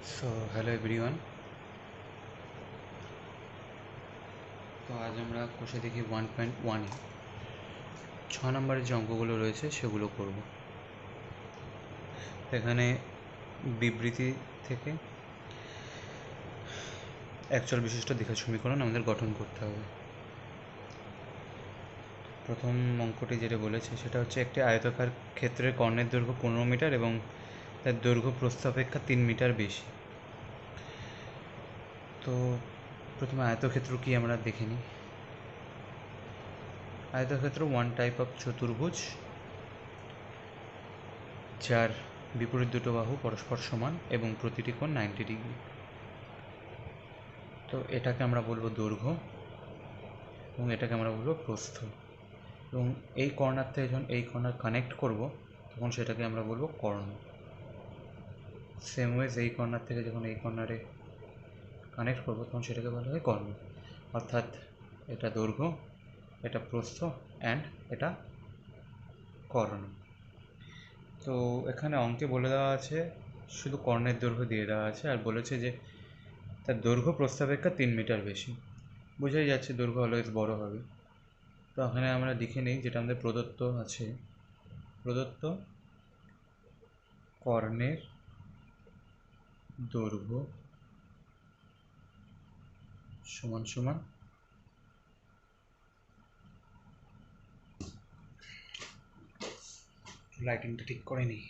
So hello everyone. তো আজ আমরা কোষে দেখি 1.1-এ 6 নম্বরের যে অঙ্কগুলো রয়েছে সেগুলো করব। এখানে বিবৃতি থেকে একচল বিশিষ্ট দ্বিঘাত সমীকরণ আমাদের গঠন করতে হবে। প্রথম অঙ্কটি যেটা বলেছে সেটা হচ্ছে একটি আয়তাকার ক্ষেত্রের কর্ণের দৈর্ঘ্য 15 মিটার এবং তার দৈর্ঘ্য প্রস্থ অপেক্ষা 3 মিটার বেশি। তো প্রথমে আয়তক্ষেত্র কি আমরা দেখে নিই। আয়তক্ষেত্র ওয়ান টাইপ অফ চতুর্ভুজ যার বিপরীত দুটো বাহু পরস্পর সমান এবং প্রতিটি কোণ 90 ডিগ্রি। তো এটাকে আমরা বলবো দৈর্ঘ্য এবং এটাকে আমরা বলবো প্রস্থ। এবং এই কর্নার থেকে যখন এই কর্নার কানেক্ট করব তখন সেটাকে আমরা বলবো কর্ণ। সেম ওয়েজ এই কর্নার থেকে যখন এই কর্নারে কানেক্ট করব তখন সেটাকে বলা হয় কর্ণ। অর্থাৎ এটা দৈর্ঘ্য, এটা প্রস্থ অ্যান্ড এটা কর্ণ। তো এখানে অঙ্কে বলে দেওয়া আছে শুধু কর্ণের দৈর্ঘ্য দিয়ে দেওয়া আছে আর বলেছে যে তার দৈর্ঘ্য প্রস্থ অপেক্ষা 3 মিটার বেশি। বোঝাই যাচ্ছে দৈর্ঘ্য অলওয়েজ বড় হবে। তো এখানে আমরা লিখে নিই যেটা আমাদের প্রদত্ত আছে। প্রদত্ত কর্ণের দৈর্ঘ্য সমান সমান লাইটিংটা ঠিক করে নিই।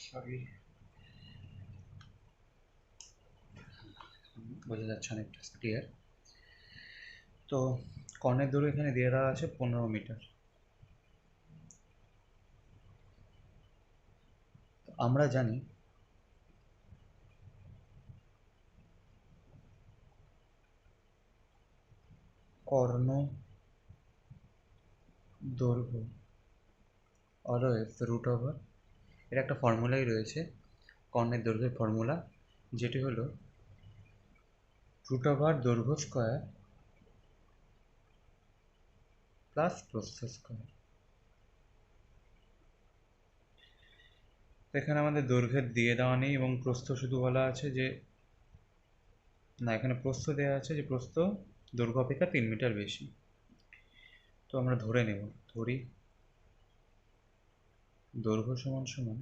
সরি, বোঝা যাচ্ছে অনেকটা ক্লিয়ার। তো কর্ণের দৈর্ঘ্য এখানে দিয়ে দেওয়া আছে 15 মিটার। আমরা জানি কর্ণ দৈর্ঘ্য অলওয়েজ রুট ওভার, এর একটা ফর্মুলাই রয়েছে কর্ণের দৈর্ঘ্যের ফর্মুলা, যেটি হলো রুট ওভার দৈর্ঘ্য স্কোয়ার প্লাস প্রস্থ স্কোয়ার। এখানে আমাদের দৈর্ঘ্যের দিয়ে দেওয়া নেই এবং প্রস্থ শুধু বলা আছে যে না, এখানে প্রস্থ দেওয়া আছে যে প্রস্থ দৈর্ঘ্য অপেক্ষা 3 মিটার বেশি। তো আমরা ধরে নেব, ধরি দৈর্ঘ্য সমান সমান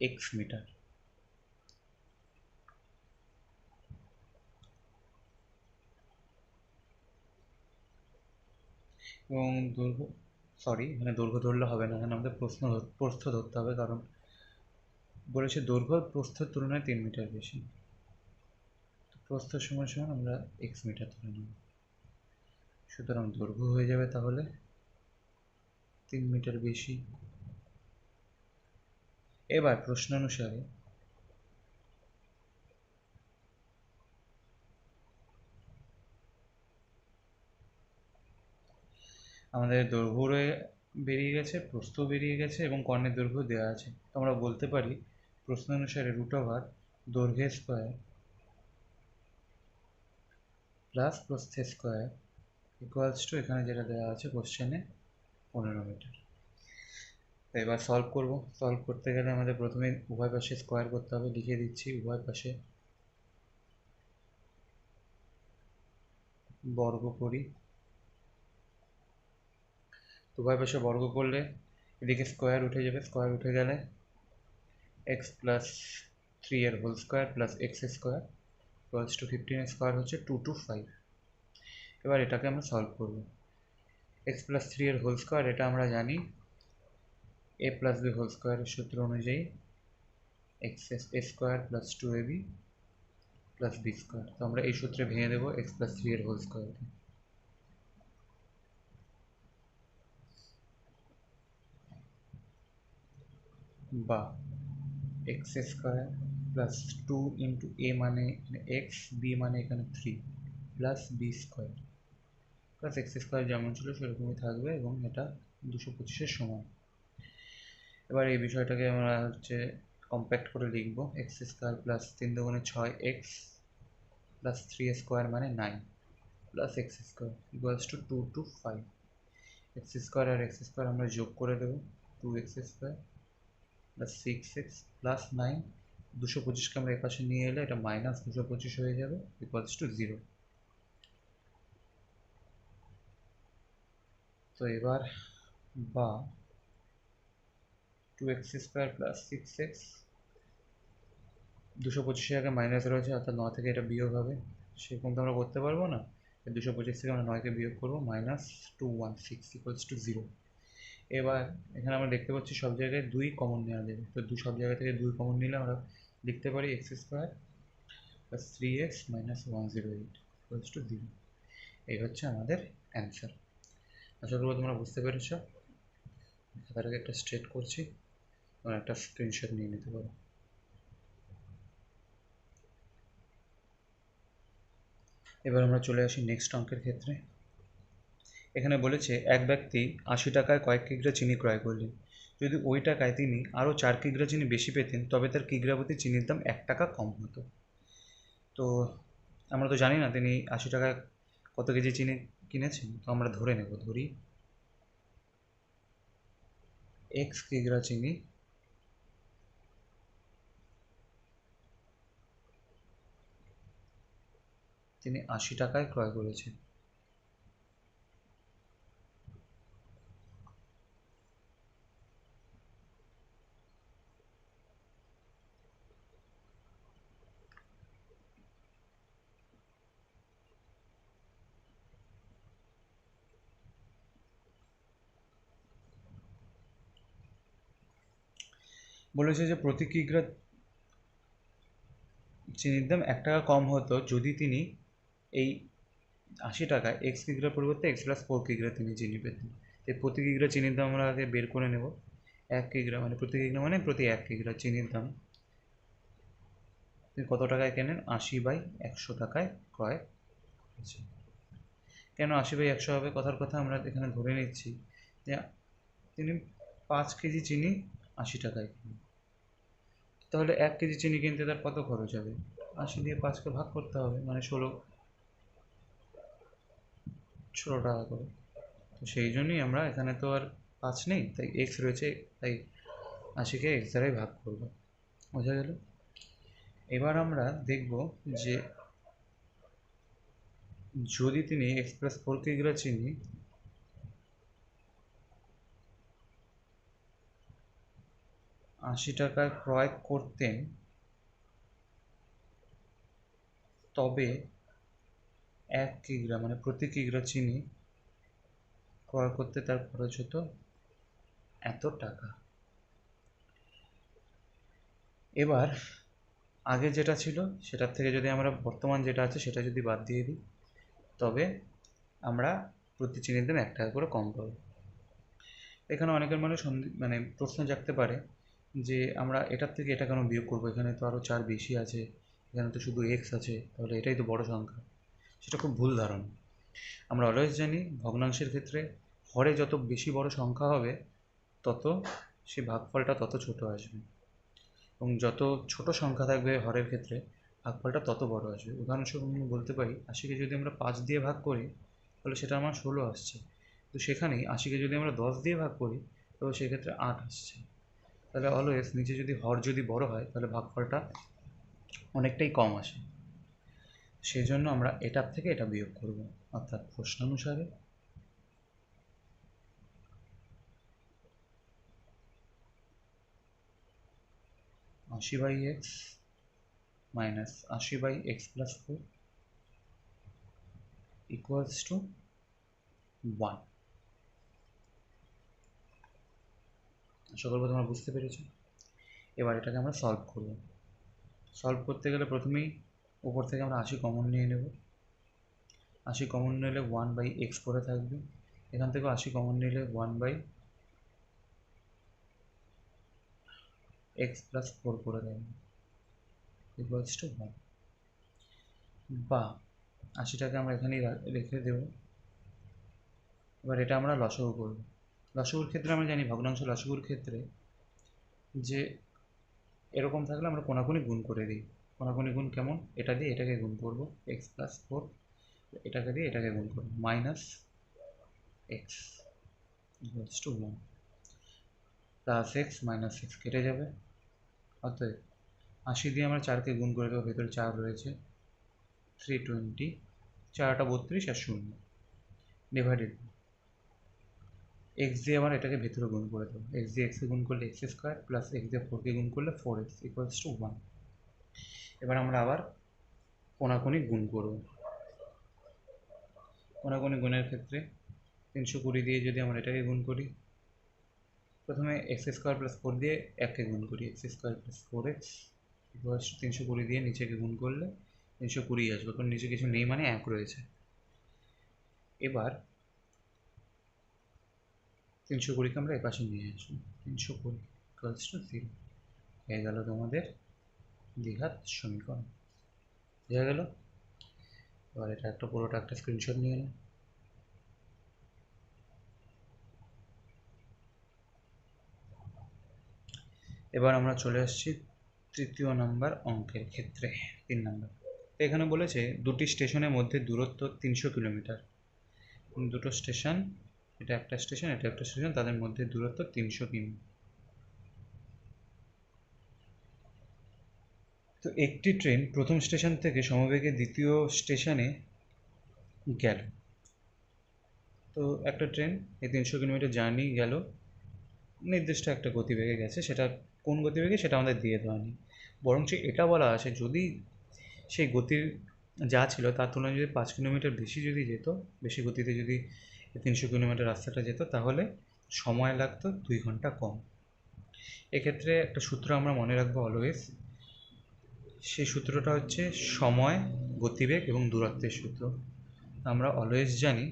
এক্স মিটার এবং দৈর্ঘ্য, সরি এখানে দৈর্ঘ্য ধরলে হবে না, এখানে আমাদের প্রস্থ ধরতে হবে, কারণ বলেছে দৈর্ঘ্য প্রস্থের তুলনায় 3 মিটার বেশি। প্রস্থ সমান সমান আমরা এক্স মিটার ধরে নেব। সুতরাং দৈর্ঘ্য হয়ে যাবে তাহলে 3 মিটার বেশি। এবার প্রশ্ন অনুসারে আমাদের দৈর্ঘ্য বেরিয়ে গেছে, প্রস্থ বেরিয়ে গেছে এবং কর্ণের দৈর্ঘ্য দেওয়া আছে। তো আমরা বলতে পারি প্রশ্ন অনুসারে রুট ওভার দৈর্ঘ্যের স্কোয়ার প্লাস প্রস্থের স্কোয়ার ইকুয়ালস টু এখানে যেটা দেওয়া আছে কোশ্চেনে 15 মিটার। তো এবার সলভ করব। সলভ করতে গেলে আমাদের প্রথমে উভয় পাশে স্কোয়ার করতে হবে। লিখে দিচ্ছি উভয় পাশে বর্গ করি। উভয় পাশে বর্গ করলে এদিকে স্কোয়ার উঠে যাবে, স্কোয়ার উঠে গেলে এক্স প্লাস 3 এর whole square plus x square equals to 15 square হচ্ছে 225। এবার এটাকে আমরা সলভ করব। এক্স প্লাস 3 এর হোল স্কোয়ার এটা আমরা জানি এ প্লাস বি হোল স্কোয়ারের সূত্র অনুযায়ী x square plus 2ab plus b square. তো আমরা এই সূত্রে ভেঙে দেবো এক্স প্লাস 3 এর হোল স্কোয়ারকে। বা x square plus 2 into a মানে এক্স, বি মানে এখানে 3 plus b square plus x square যেমন ছিল সেরকমই থাকবে এবং এটা 225-এর সমান। এবার এই বিষয়টাকে আমরা হচ্ছে কম্প্যাক্ট করে লিখব। এক্স স্কোয়ার প্লাস 3 দুগুণে 6 এক্স প্লাস 3 স্কোয়ার মানে 9 plus x square equals to 2 to 5। X square আর এক্স স্কোয়ার আমরা যোগ করে দেবো, 2x square plus 6x plus 9। 225কে আমরা এপাশে নিয়ে এলে এটা মাইনাস 225 হয়ে যাবে ইকুয়ালস টু 0। তো এবার বা 2x স্কোয়ার প্লাস 6x, 225 আগে মাইনাস রয়েছে অর্থাৎ 9 থেকে এটা বিয়োগ হবে, সেরকম তো আমরা করতে পারবো না। 225 থেকে আমরা 9কে বিয়োগ করবো, মাইনাস 216 ইকুয়ালস টু 0। এবার এখানে আমরা দেখতে পাচ্ছি সব জায়গায় 2 কমন নেওয়া যাবে, তো সব জায়গা থেকে 2 কমন নিলে আমরা লিখতে পারি x square plus 3x minus 108 equals to 0। এই হচ্ছে আমাদের অ্যান্সার। আশা করবো তোমরা বুঝতে পেরেছ। খাতাটাকে একটা স্ট্রেট করছি, তোমরা একটা স্ক্রিনশট নিয়ে নিতে পারো। এবার আমরা চলে আসি নেক্সট অঙ্কের ক্ষেত্রে। এখানে বলেছে এক ব্যক্তি 80 টাকায় কয়েক কিগ্রা চিনি ক্রয় করলেন। যদি ওই টাকায় তিনি আরও 4 কিগ্রা চিনি বেশি পেতেন তবে তার কিগ্রা প্রতি চিনির দাম 1 টাকা কম হতো। তো আমরা তো জানি না তিনি 80 টাকায় কত কেজি চিনি কিনেছেন, তো আমরা ধরে নেব, ধরি এক্স কিগ্রা চিনি তিনি 80 টাকায় ক্রয় করেছেন। বলেছে যে প্রতি কিগ্রা চিনির দাম 1 টাকা কম হতো যদি তিনি এই 80 টাকায় এক্স কিগ্রার পরিবর্তে এক্স প্লাস 4 কিগ্রা তিনি চিনি পেতেন। এই প্রতি কিগ্রা চিনির দাম আমরা আগে বের করে নেব। 1 কিগ্রা মানে প্রতি কিগ্রা মানে প্রতি 1 কিগ্রা চিনির দাম তিনি কত টাকায় কেনেন, 80/100 টাকায় ক্রয় করেছেন। কেন 80/100 হবে? কথার কথা আমরা এখানে ধরে নিচ্ছি যে তিনি 5 কেজি চিনি 80 টাকায় কিনেন, তাহলে 1 কেজি চিনি কিনতে তার কত খরচ হবে? 80 দিয়ে 5কে ভাগ করতে হবে, মানে 16 টাকা করে। তো সেই জন্যই আমরা এখানে তো আর 5 নেই, তাই এক্স রয়েছে, তাই 80কে এক্স দ্বারাই ভাগ করব। বোঝা গেল? এবার আমরা দেখব যে যদি তিনি এক্স প্লাস 4 কিগ্রা চিনি 80 টাকায় ক্রয় করতেন তবে 1 কিগ্রা মানে প্রতি কিগ্রা চিনি ক্রয় করতে তার খরচ হতো এত টাকা। এবার আগে যেটা ছিল সেটার থেকে যদি আমরা বর্তমান যেটা আছে সেটা যদি বাদ দিয়ে দিই তবে আমরা প্রতি চিনির দাম 1 টাকা করে কম পাবো। এখানে অনেকের মানে প্রশ্ন জাগতে পারে যে আমরা এটার থেকে এটা কেন বিয়োগ করবো, এখানে তো আরও 4 বেশি আছে, এখানে তো শুধু এক্স আছে, তাহলে এটাই তো বড় সংখ্যা। সেটা খুব ভুল ধারণা। আমরা অলওয়েজ জানি ভগ্নাংশের ক্ষেত্রে হরে যত বেশি বড় সংখ্যা হবে তত সেই ভাগফলটা তত ছোট আসবে, এবং যত ছোট সংখ্যা থাকবে হরের ক্ষেত্রে ভাগফলটা তত বড় আসবে। উদাহরণস্বরূপ আমি বলতে পারি 80কে যদি আমরা 5 দিয়ে ভাগ করি তাহলে সেটা আমার 16 আসছে, তো সেখানেই 80কে যদি আমরা 10 দিয়ে ভাগ করি তবে সেক্ষেত্রে 8 আসছে। তাহলে অলওয়েজ নিচে যদি হর যদি বড় হয় তাহলে ভাগফলটা অনেকটাই কম আসে, সেই জন্য আমরা এটার থেকে এটা বিয়োগ করব। অর্থাৎ প্রশ্নানুসারে 80/x minus 80/x plus 4 equals to 1। আশা করবো তোমরা বুঝতে পেরেছো। এবার এটাকে আমরা সলভ করব। সলভ করতে গেলে প্রথমেই উপর থেকে আমরা 80 কমন নিয়ে নেব। 80 কমন নিলে 1/x পড়ে থাকবে, এখান থেকেও 80 কমন নিলে 1/x প্লাস 4 পড়ে থাকবে ইকুয়ালস টু 1। বা 80টাকে আমরা এখানেই রেখে দেব। এবার এটা আমরা লসাগু করব। লসাগুর ক্ষেত্রে আমরা জানি ভগ্নাংশ লসাগুর ক্ষেত্রে যে এরকম থাকলে আমরা কোনাকুনি গুণ করে দিই। কোনাকুনি গুণ কেমন? এটা দিয়ে এটাকে গুণ করব, এক্স প্লাস 4 এটাকে দিয়ে এটাকে গুণ করো, minus x equals to 1 plus x minus x কেটে যাবে। অতএব 80 দিয়ে আমরা 4কে গুণ করে দেবো, ভেতরে 4 রয়েছে, 320, 4টা 32 আর 0 ডিভাইডেড এক্স দিয়ে আবার এটাকে ভেতরে গুণ করে দেবো, এক্স দিয়ে এক্সে গুণ করলে এক্স স্কোয়ার প্লাস এক্স দিয়ে 4কে গুণ করলে 4x ইকুয়ালস টু 1। এবার আমরা আবার কোনাকুনি গুণ করব। কোনাকুনি গুণের ক্ষেত্রে 320 দিয়ে যদি আমরা এটাকে গুণ করি, প্রথমে এক্স স্কোয়ার প্লাস 4 দিয়ে 1কে গুণ করি, x square plus 4x equals to 320 দিয়ে নিচেকে গুণ করলে 320 আসবে, কারণ নিচে কিছু নেই মানে 1 রয়েছে। এবার 320কে আমরা এপাশে নিয়ে আসবো, 320 ইকুয়ালস টু 0 হয়ে গেল তোমাদের দ্বিঘাত সমীকরণ। বোঝা গেল? এবার এটা একটা পুরোটা একটা স্ক্রিনশট নিয়ে নাও। এবার আমরা চলে আসছি তৃতীয় নাম্বার অঙ্কের ক্ষেত্রে, 3 নাম্বার। এখানে বলেছে দুটি স্টেশনের মধ্যে দূরত্ব 300 কিলোমিটার। দুটো স্টেশন, এটা একটা স্টেশন, এটা একটা স্টেশন, তাদের মধ্যে দূরত্ব 300 কিমি। তো একটি ট্রেন প্রথম স্টেশন থেকে সমবেগে দ্বিতীয় স্টেশনে গেল। তো একটা ট্রেন এই 300 কিলোমিটার জার্নি গেল, নির্দিষ্ট একটা গতিবেগে গেছে, সেটা কোন গতিবেগে সেটা আমাদের দিয়ে দেওয়া নেই, বরঞ্চ এটা বলা আছে যদি সেই গতির যা ছিল তার তুলনায় যদি 5 কিলোমিটার বেশি যদি যেত, বেশি গতিতে যদি 300 কিলোমিটার রাস্তাটা যেত, তাহলে সময় লাগতো 2 ঘন্টা কম। এক্ষেত্রে একটা সূত্র আমরা মনে রাখবো অলওয়েজ, সেই সূত্রটা হচ্ছে সময়, গতিবেগ এবং দূরত্বের সূত্র। আমরা অলওয়েজ জানি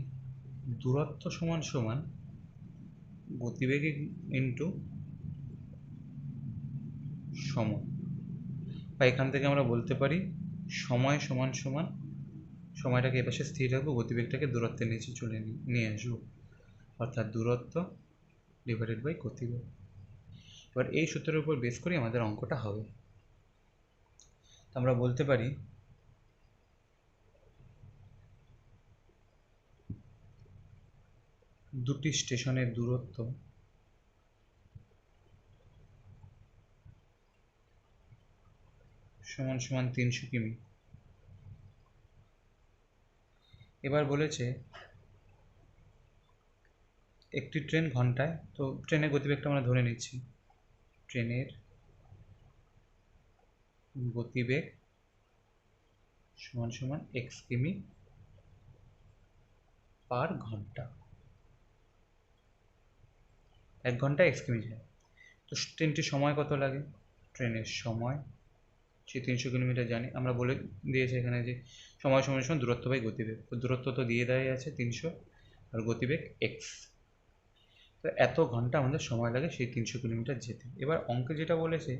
দূরত্ব সমান সমান গতিবেগ ইন্টু সময়, বা এখান থেকে আমরা বলতে পারি সময় সমান সমান, সময়টাকে এপাশে স্থির রাখবো, গতিবেগটাকে দূরত্বের নিচে চলে নিয়ে আসবো, অর্থাৎ দূরত্ব ডিভাইডেড বাই গতিবেগ। এবার এই সূত্রের উপর বেস করে আমাদের অঙ্কটা হবে। আমরা বলতে পারি দুটি স্টেশনের দূরত্ব সমান সমান 300 কিমি। এবার বলেছে একটি ট্রেন ঘন্টায়, তো ট্রেনের গতিবেগটা আমরা ধরে নিচ্ছি, ট্রেনের গতিবেগ সমান সমান এক্স কিমি পার ঘন্টা। 1 ঘন্টায় এক্স কিমি যায়। তো ট্রেনটির সময় কত লাগে? ট্রেনের সময় সেই 300 কিলোমিটার জানি, আমরা বলে দিয়েছি এখানে যে সময় সমান সমান দূরত্ব বাই গতিবেগ, তো দূরত্ব তো দিয়ে দেওয়াই আছে 300, আর গতিবেগ এক্স। তো এত ঘন্টা আমাদের সময় লাগে সেই 300 কিলোমিটার যেতে। এবার অঙ্কে যেটা বলেছে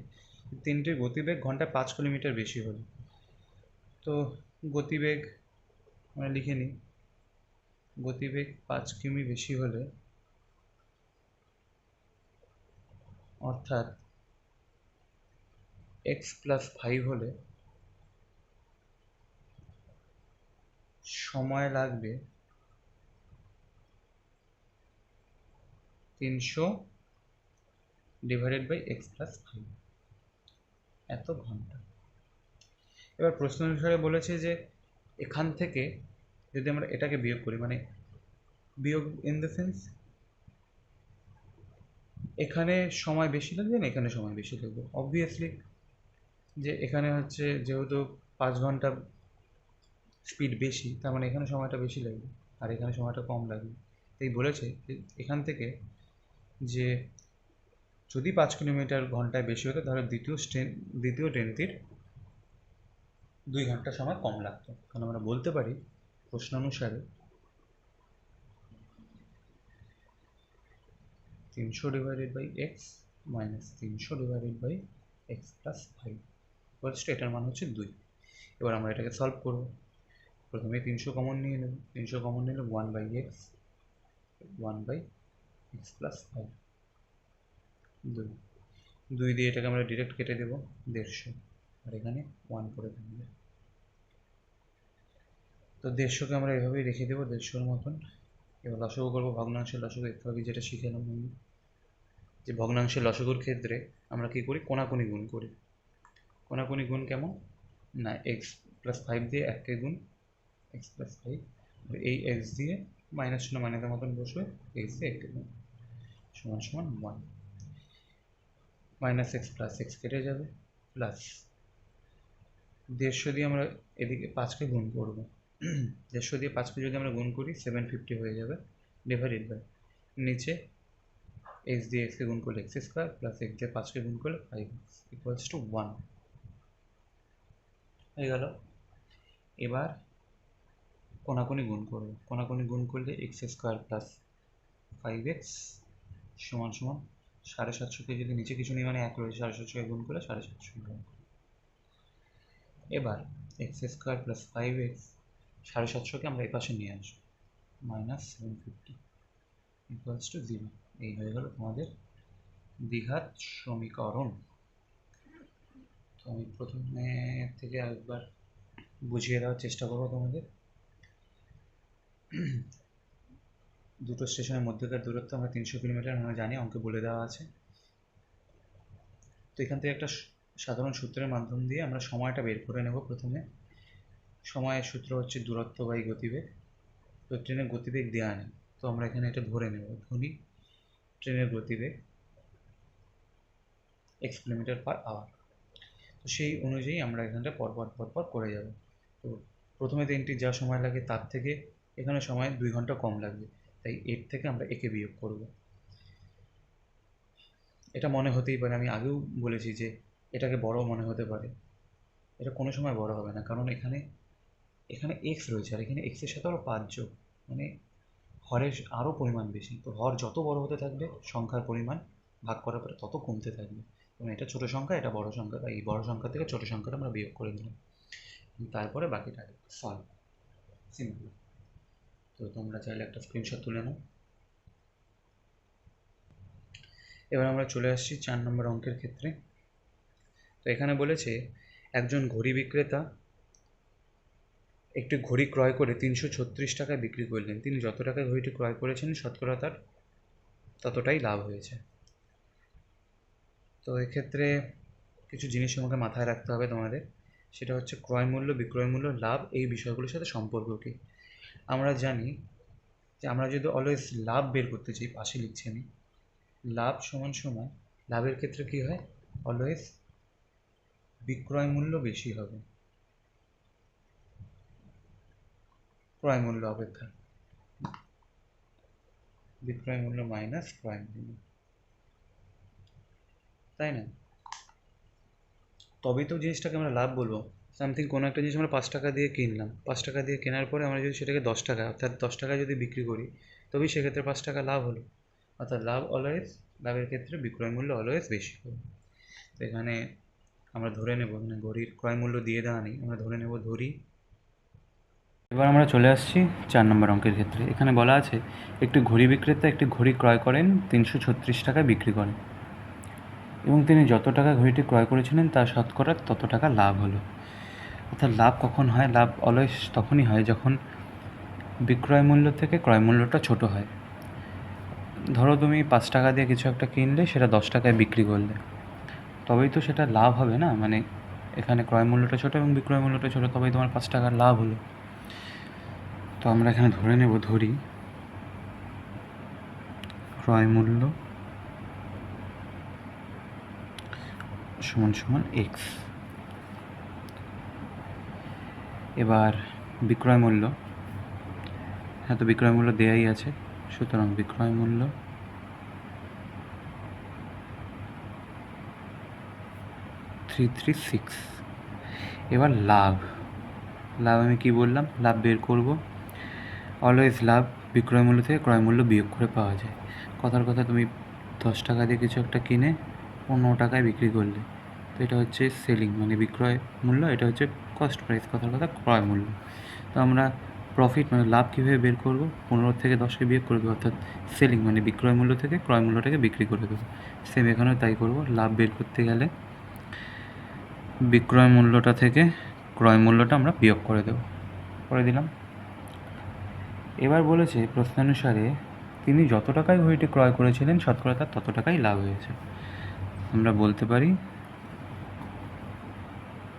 তিনটির গতিবেগ ঘন্টায় 5 কিলোমিটার বেশি হলে, তো গতিবেগ আমরা লিখে নিই, গতিবেগ 5 কিমি বেশি হলে, অর্থাৎ এক্স প্লাস 5 হলে সময় লাগবে 300 ডিভাইডেড বাই এক্স প্লাস 5, এত ঘন্টা। এবার প্রশ্ন অনুসারে বলেছে যে এখান থেকে যদি আমরা এটাকে বিয়োগ করি, মানে বিয়োগ ইন দ্য সেন্স এখানে সময় বেশি লাগবে না এখানে সময় বেশি লাগবে, অবভিয়াসলি যে এখানে হচ্ছে যেহেতু 5 ঘন্টা স্পিড বেশি, তার মানে এখানে সময়টা বেশি লাগবে আর এখানে সময়টা কম লাগবে। তাই বলেছে এখান থেকে যে যদি 5 কিলোমিটার ঘন্টায় বেশি হতো তাহলে দ্বিতীয় ট্রেনটির 2 ঘন্টা সময় কম লাগতো। কারণ আমরা বলতে পারি প্রশ্ন অনুসারে 300 divided by x minus 300 divided by x plus 5 বলছে এটার মান হচ্ছে 2। এবার আমরা এটাকে সলভ করব। প্রথমে 300 কমন নিয়ে নেব, 300 কমন নিলে 1 by x, 1 by x plus 5, 2 2 দিয়ে এটাকে আমরা ডিরেক্ট কেটে দেবো 150, আর এখানে 1 করে থাকবে। তো 150কে আমরা এভাবেই রেখে দেবো 150-র মতন। এবার লসাগু করবো, ভগ্নাংশের লসাগু একটু আগে যেটা শিখেলাম আমি, যে ভগ্নাংশের লসাগুর ক্ষেত্রে আমরা কী করি, কোনাকুনি গুণ করি। কোনাকুনি গুণ কেমন না, x+5 দিয়ে 1কে গুণ, x+5, এই x দিয়ে মাইনাস চিহ্ন মাইনাসের মতন বসবে, x দিয়ে 1কে গুণ, সমান সমান 1, মাইনাস এক্স প্লাস এক্স কেটে যাবে, প্লাস 150 দিয়ে আমরা এদিকে 5কে গুণ করবো, 150 দিয়ে 5কে যদি আমরা গুণ করি 750 হয়ে যাবে, ডিভাইডেড বাই নিচে এক্স দিয়ে এক্সকে গুণ করলে এক্স স্কোয়ার প্লাস এক্স দিয়ে 5কে গুণ করলে 5x ইকুয়ালস টু 1 হয়ে গেল। এবার কোনাকুনি গুণ করবো, কোনাকুনি গুণ করলে এক্স স্কোয়ার প্লাস 5x সমান সমান 750কে যদি নিচে কিছু নেই মানে 1 রয়েছে, 750কে গুণ করলে 750 গুণ করবো। এবার এক্স স্কোয়ার প্লাস 5x 750কে আমরা এই পাশে নিয়ে আসবো, মাইনাস 750 ইকুয়ালস টু 0। এই হয়ে গেল তোমাদের দ্বিঘাত সমীকরণ। তো আমি প্রথমে থেকে একবার বুঝিয়ে দেওয়ার চেষ্টা করবো তোমাদের। দুটো স্টেশনের মধ্যেকার দূরত্ব আমরা 300 কিলোমিটার আমরা জানি, অঙ্কে বলে দেওয়া আছে। তো এখান থেকে একটা সাধারণ সূত্রের মাধ্যম দিয়ে আমরা সময়টা বের করে নেব। প্রথমে সময়ের সূত্র হচ্ছে দূরত্ব বাই গতিবেগ। তো ট্রেনের গতিবেগ দেওয়া নেই, তো আমরা এখানে এটা ধরে নেব, ধরি ট্রেনের গতিবেগ x কিলোমিটার পার আওয়ার। তো সেই অনুযায়ী আমরা এখানটা পরপর করে যাব। তো প্রথমে ট্রেনটি যা সময় লাগে তার থেকে এখানে সময় 2 ঘন্টা কম লাগবে, তাই এর থেকে আমরা একে বিয়োগ করব। এটা মনে হতেই পারে, আমি আগেও বলেছি যে এটাকে বড় মনে হতে পারে, এটা কোনো সময় বড় হবে না, কারণ এখানে এক্স রয়েছে আর এখানে এক্সের সাথে আরও 5 যোগ, মানে হরের আরও পরিমাণ বেশি। তো হর যত বড় হতে থাকবে সংখ্যার পরিমাণ ভাগ করার পরে তত কমতে থাকবে। এবং এটা ছোটো সংখ্যা, এটা বড় সংখ্যা, তাই এই বড় সংখ্যা থেকে ছোটো সংখ্যাটা আমরা বিয়োগ করে দিলাম, তারপরে বাকিটা সলভ, সিম্পল। তো তোমরা চাইলে একটা স্ক্রিনশট তুলে নাও। এবার আমরা চলে আসছি 4 নম্বর অঙ্কের ক্ষেত্রে। তো এখানে বলেছে একজন ঘড়ি বিক্রেতা একটি ঘড়ি ক্রয় করে 336 টাকায় বিক্রি করলেন। তিনি যত টাকায় ঘড়িটি ক্রয় করেছেন শতকরা তার ততটাই লাভ হয়েছে। তো এক্ষেত্রে কিছু জিনিস আমাকে মাথায় রাখতে হবে তোমাদের, সেটা হচ্ছে ক্রয় মূল্য, বিক্রয় মূল্য, লাভ, এই বিষয়গুলোর সাথে সম্পর্ক কী। আমরা জানি যে আমরা যদি অলওয়েজ লাভ বের করতে চাই, পাশে লিখছি আমি, লাভ সমান সমান, লাভের ক্ষেত্রে কী হয়, অলওয়েজ বিক্রয় মূল্য বেশি হবে ক্রয় মূল্য অপেক্ষা, বিক্রয় মূল্য মাইনাস ক্রয় মূল্য, তাই না? তবেই তো জিনিসটাকে আমরা লাভ বলবো। সামথিং কোনো একটা জিনিস আমরা 5 টাকা দিয়ে কিনলাম, 5 টাকা দিয়ে কেনার পরে আমরা যদি সেটাকে 10 টাকা অর্থাৎ 10 টাকায় যদি বিক্রি করি, তবেই সেক্ষেত্রে 5 টাকা লাভ হলো। অর্থাৎ লাভ অলওয়েজ, লাভের ক্ষেত্রে বিক্রয় মূল্য অলওয়েজ বেশি হবে। তো এখানে আমরা ধরে নেব, মানে ঘড়ির ক্রয় মূল্য দিয়ে দেওয়া নেই, আমরা ধরে নেব ধরি। এবার আমরা চলে আসছি 4 নম্বর অঙ্কের ক্ষেত্রে। এখানে বলা আছে একটি ঘড়ি বিক্রেতা একটি ঘড়ি ক্রয় করেন, 336 টাকায় বিক্রি করেন এবং তিনি যত টাকা ঘড়িটি ক্রয় করেছিলেন তার শতকরা তত টাকা লাভ হলো। অর্থাৎ লাভ কখন হয়, লাভ অলওয়েজ তখনই হয় যখন বিক্রয় মূল্য থেকে ক্রয় মূল্যটা ছোট হয়। ধরো তুমি 5 টাকা দিয়ে কিছু একটা কিনলে, সেটা 10 টাকায় বিক্রি করলে, তবেই তো সেটা লাভ হবে না, মানে এখানে ক্রয় মূল্যটা ছোটো এবং বিক্রয় মূল্যটা ছোটো, তবেই তোমার 5 টাকার লাভ হলো। তো আমরা এখানে ধরে নেব, ধরি ক্রয় মূল্য সমান সমান এক্স। এবার বিক্রয় মূল্য, হ্যাঁ তো বিক্রয় মূল্য দেয়াই আছে, সুতরাং বিক্রয় মূল্য $336। এবার লাভ, লাভ আমি কি বললাম, লাভ বের করব, অলওয়েজ লাভ বিক্রয় মূল্য থেকে ক্রয় মূল্য বিয়োগ করে পাওয়া যায়। কথার কথা, তুমি 10 টাকা দিয়ে কিছু একটা কিনে 15 টাকায় বিক্রি করলে, তো এটা হচ্ছে সেলিং মানে বিক্রয় মূল্য, এটা হচ্ছে কস্ট প্রাইস, কথার কথা ক্রয় মূল্য। তো আমরা প্রফিট মানে লাভ কীভাবে বের করবো, 15 থেকে 10কে বিয়োগ করে দেবো, অর্থাৎ সেলিং মানে বিক্রয় মূল্য থেকে ক্রয় মূল্যটাকে বিক্রি করে দেবো। সেম এখানেও তাই করব, লাভ বের করতে গেলে বিক্রয় মূল্যটা থেকে ক্রয় মূল্যটা আমরা বিয়োগ করে দেবো, করে দিলাম। এবার বলেছে প্রশ্নানুসারে তিনি যত টাকায় ঘড়িটি ক্রয় করেছিলেন শতকরা তার তত টাকাই লাভ হয়েছে। আমরা বলতে পারি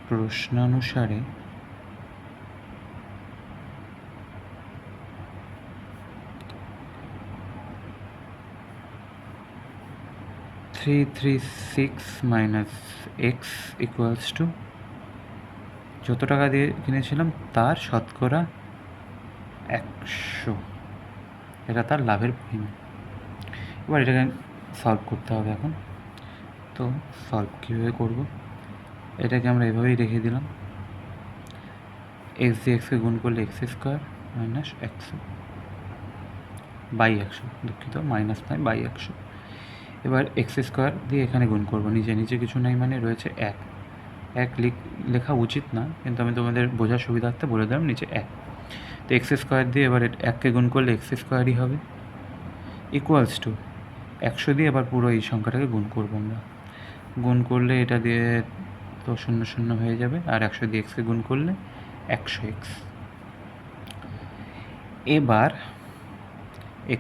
প্রশ্নানুসারে $336 - X = যত টাকা দিয়ে কিনেছিলাম তার শতকরা 100, এটা তার লাভের পরিমাণ। এবার এটাকে সলভ করতে হবে এখন। তো সলভ কীভাবে করব, এটাকে আমরা এভাবেই রেখে দিলাম, এক্স দিয়ে এক্সকে গুণ করলে x² - 100 বাই 100, দুঃখিত, মাইনাস নয় বাই 100। এবার x² দিয়ে এখানে গুণ করব, নিচে কিছু নাই মানে রয়েছে 1 লেখা উচিত না, কিন্তু আমি তোমাদের বোঝার সুবিধার্থে বলে দিলাম নিচে 1। তো x² দিয়ে এবার 1কে গুণ করলে x² হবে, ইকুয়ালস টু 100 দিয়ে এবার পুরো এই সংখ্যাটাকে গুণ করবো আমরা। গুণ করলে এটা দিয়ে তো 0 0 হয়ে যাবে, আর 100 দিয়ে এক্সকে গুণ করলে 100x। এবার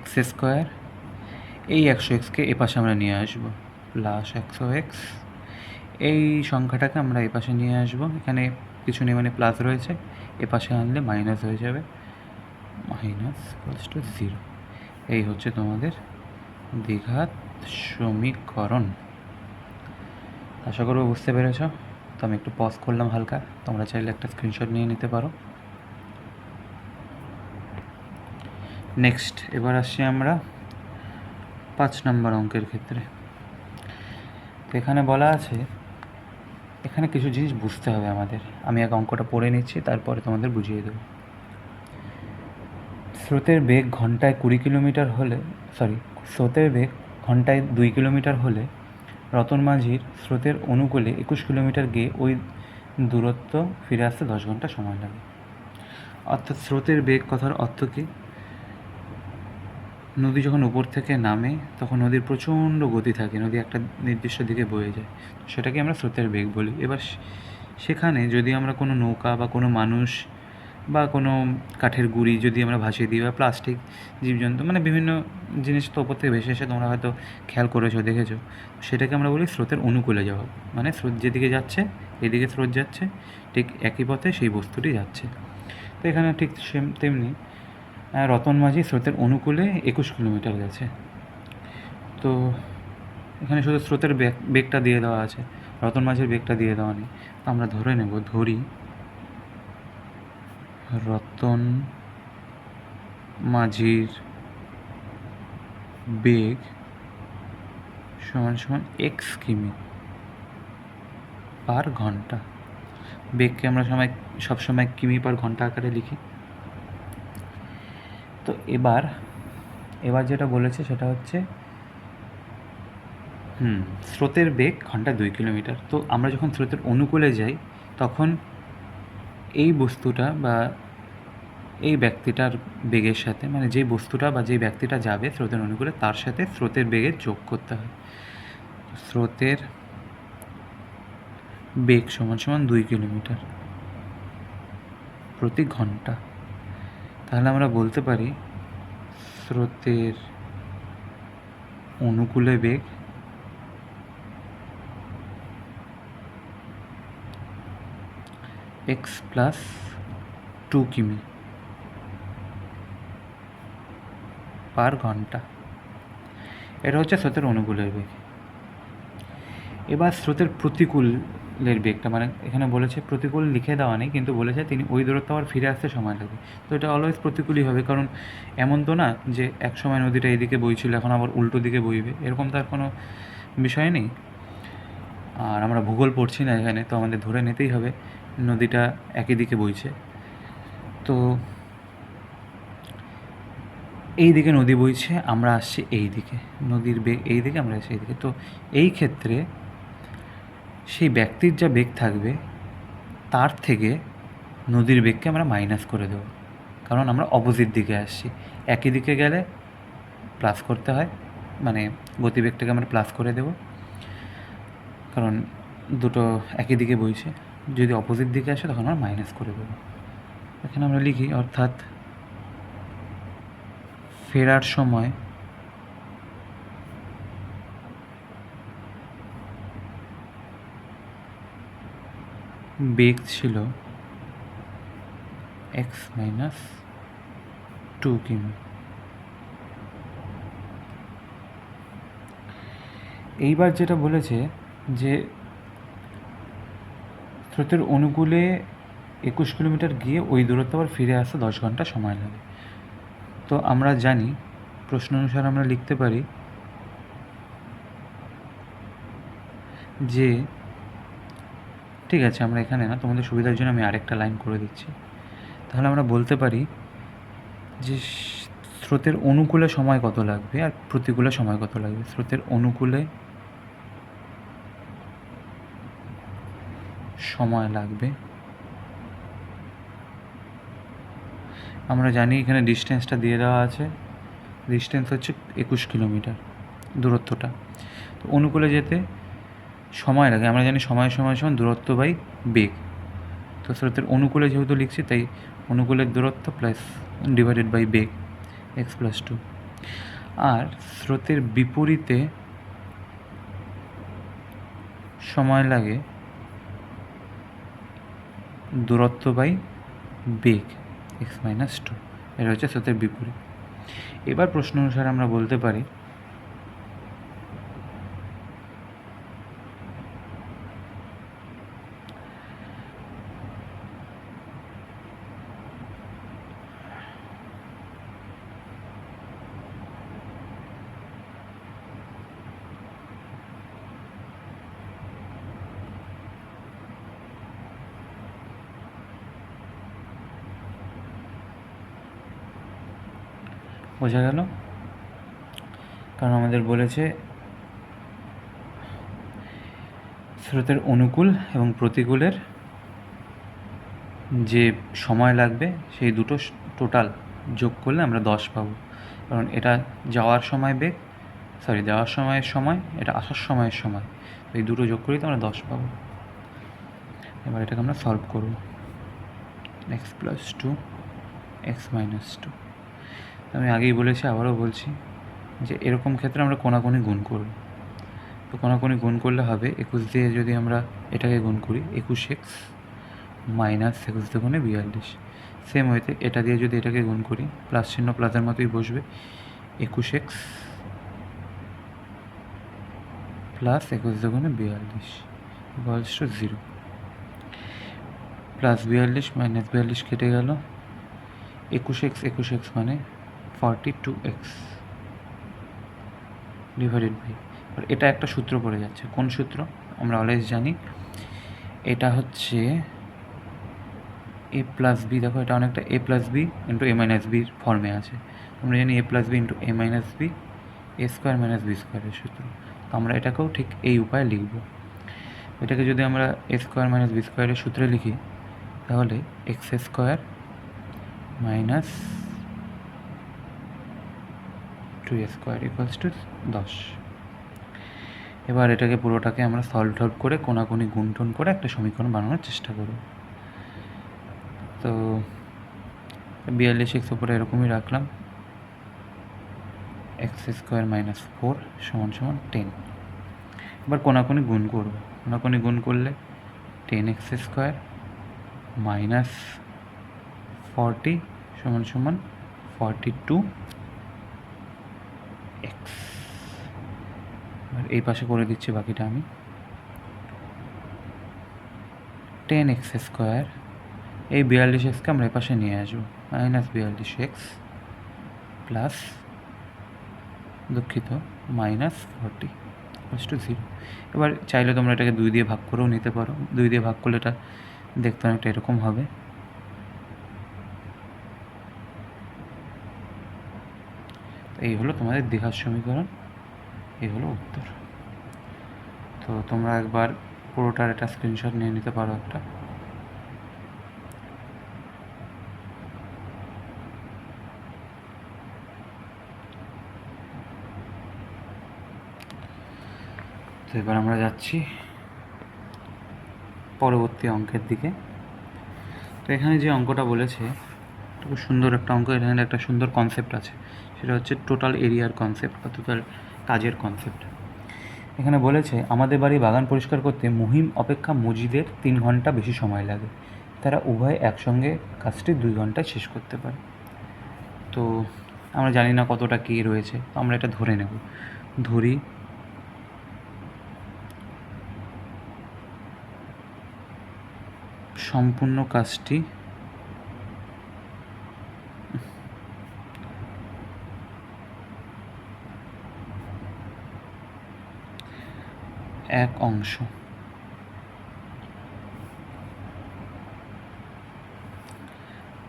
x², এই 100xকে এ পাশে আমরা নিয়ে আসবো, প্লাস 100x। এই সংখ্যাটাকে আমরা এ পাশে নিয়ে আসবো, এখানে কিছু নেই মানে প্লাস রয়েছে, এ পাশে আনলে মাইনাস হয়ে যাবে, -0। এই হচ্ছে তোমাদের দ্বিঘাত সমীকরণ। আশা করব বুঝতে পেরেছ। তো আমি একটু পজ করলাম হালকা, তোমরা চাইলে একটা স্ক্রিনশট নিয়ে নিতে পারো। নেক্সট এবার আসছি আমরা 5 নম্বর অঙ্কের ক্ষেত্রে। তো এখানে বলা আছে, এখানে কিছু জিনিস বুঝতে হবে আমাদের। আমি এক অঙ্কটা পড়ে নিচ্ছি, তারপরে তোমাদের বুঝিয়ে দেবো। স্রোতের বেগ ঘন্টায় 20 কিলোমিটার হলে, স্রোতের বেগ ঘন্টায় 2 কিলোমিটার হলে রতন মাঝির স্রোতের অনুকূলে 21 কিলোমিটার গিয়ে ওই দূরত্ব ফিরে আসতে 10 ঘন্টা সময় লাগে। অর্থাৎ স্রোতের বেগ কথার অর্থ কী, নদী যখন উপর থেকে নামে তখন নদীর প্রচণ্ড গতি থাকে, নদী একটা নির্দিষ্ট দিকে বয়ে যায়, সেটাকে আমরা স্রোতের বেগ বলি। এবার সেখানে যদি আমরা কোনো নৌকা বা কোনো মানুষ বা কোনো কাঠের গুঁড়ি যদি আমরা ভাসিয়ে দিই, বা প্লাস্টিক, জীবজন্তু, মানে বিভিন্ন জিনিস তো ওপর থেকে ভেসে এসে তোমরা হয়তো খেয়াল করেছো, দেখেছো, সেটাকে আমরা বলি স্রোতের অনুকূলে যাওয়া। মানে স্রোত যেদিকে যাচ্ছে, এদিকে স্রোত যাচ্ছে, ঠিক একই পথে সেই বস্তুটি যাচ্ছে। তো এখানে ঠিক তেমনি রতন মাঝি স্রোতের অনুকূলে 21 কিলোমিটার গেছে। তো এখানে শুধু স্রোতের বেগটা দিয়ে দেওয়া আছে, রতন মাঝির বেগটা দিয়ে দেওয়া নেই। তো আমরা ধরি রতন মাঝির বেগ সমান x কিমি পার ঘন্টা। বেগকে আমরা সবসময় কিমি পার ঘন্টা আকারে লিখি। তো এবার যেটা বলেছে সেটা হচ্ছে স্রোতের বেগ ঘন্টায় 2 কিলোমিটার। তো আমরা যখন স্রোতের অনুকূলে যাই তখন এই বস্তুটা বা এই ব্যক্তিটার বেগের সাথে, মানে যেই বস্তুটা বা যেই ব্যক্তিটা যাবে স্রোতের অনুকূলে, তার সাথে স্রোতের বেগের যোগ করতে হয়। স্রোতের বেগ সমান 2 কিলোমিটার প্রতি ঘন্টা। তাহলে আমরা বলতে পারি স্রোতের অনুকূলে বেগ x + 2 কিমি পার ঘন্টা। এটা হচ্ছে স্রোতের অনুকূলের বেগ। এবার স্রোতের প্রতিকূলের বেগটা, মানে এখানে বলেছে প্রতিকূল লিখে দেওয়া নেই, কিন্তু বলেছে তিনি ওই দূরত্ব আবার ফিরে আসতে সময় লাগে। তো এটা অলওয়েজ প্রতিকূলই হবে, কারণ এমন তো না যে এক সময় নদীটা এদিকে বইছিল এখন আবার উল্টো দিকে বইবে, এরকম তার কোনো বিষয় নেই। আর আমরা ভূগোল পড়ছি না এখানে, তো আমাদের ধরে নিতেই হবে নদীটা একই দিকে বইছে। তো এই দিকে নদী বইছে, আমরা আসছি এই দিকে, নদীর বেগ এই দিকে, আমরা আসছি এই দিকে। তো এই ক্ষেত্রে সেই ব্যক্তির যা বেগ থাকবে তার থেকে নদীর বেগকে আমরা মাইনাস করে দেবো, কারণ আমরা অপোজিট দিকে আসছি। একই দিকে গেলে প্লাস করতে হয়, মানে গতিবেগটাকে আমরা প্লাস করে দেব, কারণ দুটো একই দিকে বইছে। যদি অপোজিট দিকে আসে তখন আমরা মাইনাস করে দেবো। এখানে আমরা লিখি, অর্থাৎ ফেরার সময় বেগ ছিল x-2 কিমি। এইবার যেটা বলেছে যে স্রোতের অনুকূলে 21 কিলোমিটার গিয়ে ওই দূরত্ব আবার ফিরে আসতে 10 ঘন্টা সময় লাগে। তো আমরা জানি প্রশ্ন অনুসারে আমরা লিখতে পারি যে, ঠিক আছে আমরা এখানে না, তোমাদের সুবিধার জন্য আমি আরেকটা লাইন করে দিচ্ছি। তাহলে আমরা বলতে পারি যে স্রোতের অনুকূলে সময় কত লাগবে আর প্রতিকূলে সময় কত লাগবে। স্রোতের অনুকূলে সময় লাগবে, আমরা জানি এখানে ডিস্টেন্সটা দিয়ে দেওয়া আছে, ডিস্টেন্স হচ্ছে 21 কিলোমিটার দূরত্বটা। তো অনুকূলে যেতে সময় লাগে, আমরা জানি সময় সমান দূরত্ব বাই বেগ। তো স্রোতের অনুকূলে যেহেতু লিখছি তাই অনুকূলের দূরত্ব প্লাস ডিভাইডেড বাই বেগ x+2। আর স্রোতের বিপরীতে সময় লাগে দূরত্ব বাই বেগ x-2। এটা হচ্ছে স্রোতের বিপরীত। এবার প্রশ্ন অনুসারে আমরা বলতে পারি বোঝা গেল? কারণ আমাদের বলেছে স্রোতের অনুকূল এবং প্রতিকূলের যে সময় লাগবে সেই দুটো টোটাল যোগ করলে আমরা 10 পাবো। কারণ এটা যাওয়ার সময় বেগ, যাওয়ার সময়ের সময়, এটা আসার সময়ের সময়, এই দুটো যোগ করেই তো আমরা 10 পাবো। এবার এটাকে আমরা সলভ করব। x+2 x-2। আমি আগেই বলেছি, আবারও বলছি যে এরকম ক্ষেত্রে আমরা কোনাকুনি গুণ করব। তো কোনাকুনি গুণ করলে হবে 21 দিয়ে যদি আমরা এটাকে গুণ করি 21x মাইনাস 21 দুগুণে 42। সেম ওয়েতে এটা দিয়ে যদি এটাকে গুণ করি প্লাস চিহ্ন প্লাসের মতোই বসবে, 21x প্লাস 21 দুগুণে 42 ইকুয়ালস টু 0। প্লাস 42 মাইনাস 42 কেটে গেল, 21x মানে 42x ডিভাইডেড বাই, আর এটা একটা সূত্র পড়ে যাচ্ছে। কোন সূত্র? আমরা অলওয়েজ জানি এটা হচ্ছে a+b। দেখো এটা অনেকটা a+b ইন্টু a-b ফর্মে আছে। আমরা জানি a+b into a-b a² - b² এর সূত্র। তো আমরা এটাকেও ঠিক এই উপায়ে লিখব। এটাকে যদি আমরা a² - b² এর সূত্রে লিখি তাহলে x² minus 2a² equals to 10। এবার এটাকে পুরোটাকে আমরা সলভ করে কোনাকুনি গুণটুন করে একটা সমীকরণ বানানোর চেষ্টা করব। তো 42x উপরে এরকমই রাখলাম, x² - 4 = 10। এবার কোনাকুনি গুণ করব। কোনাকুনি গুণ করলে 10x² মাইনাস 40 = 42x। এবার এই পাশে করে দিচ্ছি বাকিটা আমি। 10x² এই 42xকে আমরা এই পাশে নিয়ে আসবো, মাইনাস 42x প্লাস দুঃখিত মাইনাস 40 = 0। এবার চাইলে তোমরা এটাকে 2 দিয়ে ভাগ করেও নিতে পারো। 2 দিয়ে ভাগ করলে এটা দেখতে অনেকটা এরকম হবে। এই হলো তোমাদের দ্বিঘাত সমীকরণ, এই হলো উত্তর। তো তোমরা একবার পুরোটার একটা স্ক্রিনশট নিয়ে নিতে পারো একটা। তো এবার আমরা যাচ্ছি পরবর্তী অঙ্কের দিকে। তো এখানে যে অঙ্কটা বলেছে খুব সুন্দর একটা অঙ্ক, এখানে একটা সুন্দর কনসেপ্ট আছে, সেটা হচ্ছে টোটাল এরিয়ার কনসেপ্ট বা টোটাল কাজের কনসেপ্ট। এখানে বলেছে আমাদের বাড়ি বাগান পরিষ্কার করতে মুহিম অপেক্ষা মজিদের 3 ঘন্টা বেশি সময় লাগে, তারা উভয় একসঙ্গে কাজটি 2 ঘন্টায় শেষ করতে পারে। তো আমরা জানি না কতটা কী রয়েছে, তো আমরা এটা ধরে নেব। ধরি সম্পূর্ণ কাজটি এক অংশ।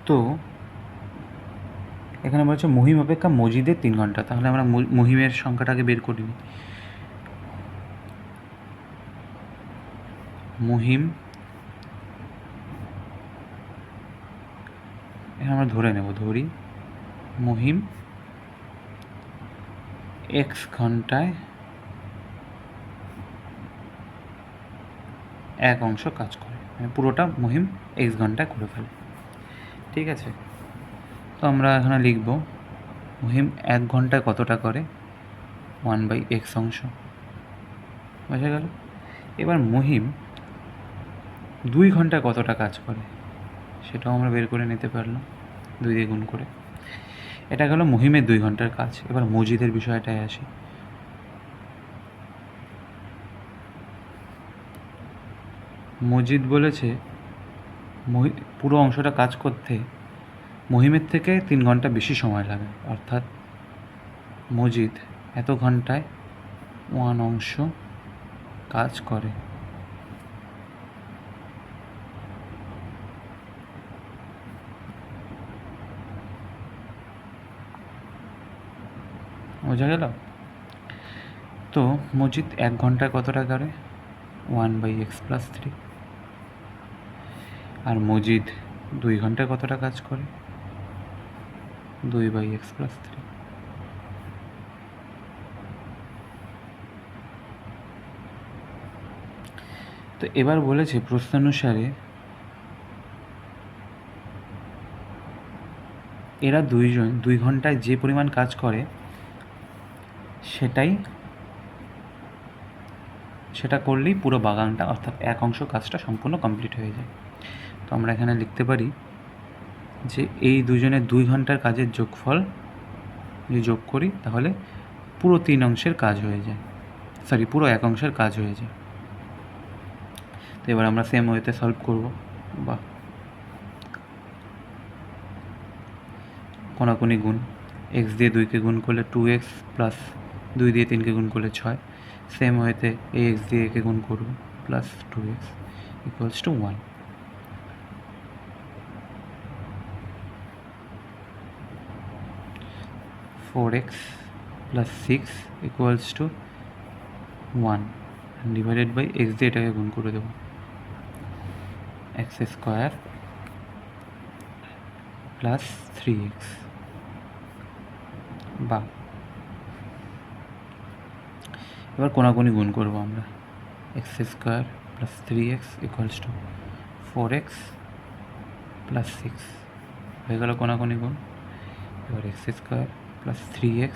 তো এখানে বলছে মহিম অপেক্ষা মজিদের 3 ঘন্টা, তাহলে আমরা মহিমের সংখ্যাটাকে বের করি। মহিম এখানে আমরা ধরে নেব, ধরি মহিম এক্স ঘন্টায় এক অংশ কাজ করে, মানে পুরোটা মহিম এক্স ঘন্টায় করে ফেলে। ঠিক আছে, তো আমরা এখানে লিখব মহিম 1 ঘন্টায় কতটা করে, 1/x অংশ। বোঝা গেল? এবার মহিম 2 ঘন্টায় কতটা কাজ করে সেটাও আমরা বের করে নিতে পারলাম 2 দিয়ে গুণ করে। এটা গেল মহিমের 2 ঘন্টার কাজ। এবার মজিদের বিষয়টায় আসি। মজিদ বলেছে পুরো অংশটা কাজ করতে মহিমের থেকে 3 ঘন্টা বেশি সময় লাগে, অর্থাৎ মজিদ এত ঘন্টায় 1 অংশ কাজ করে। বোঝা গেল? তো মজিদ 1 ঘন্টায় কতটা করে, 1/x + 3। আর মজিদ 2 ঘন্টায় কতটা কাজ করে, 2/x + 3। তো এবার বলেছে প্রশ্নানুসারে এরা দুইজন 2 ঘন্টায় যে পরিমাণ কাজ করে সেটা করলেই পুরো বাগানটা অর্থাৎ এক অংশ কাজটা সম্পূর্ণ কমপ্লিট হয়ে যায়। তো আমরা এখানে লিখতে পারি যে এই দুজনের 2 ঘন্টার কাজের যোগফল যদি যোগ করি তাহলে পুরো 3 অংশের কাজ হয়ে যায়, পুরো 1 অংশের কাজ হয়ে যায়। তো এবার আমরা সেম ওয়েতে সলভ করব। বা কোনাকুনি গুণ, x দিয়ে 2কে গুণ করলে 2x প্লাস 2 দিয়ে 3কে গুণ করলে 6। সেম ওয়েতে ax দিয়ে একে গুণ করব plus 2x equals to 1। Four x plus 6 equals to 1 divided by x দিয়ে এটাকে গুণ করে দেবো, x² প্লাস 3x। বা এবার কোনাকুনি গুণ করবো আমরা, x² plus 3x equals to 4x plus 6 হয়ে গেল কোনাকুনি গুণ। এবার x² plus 3x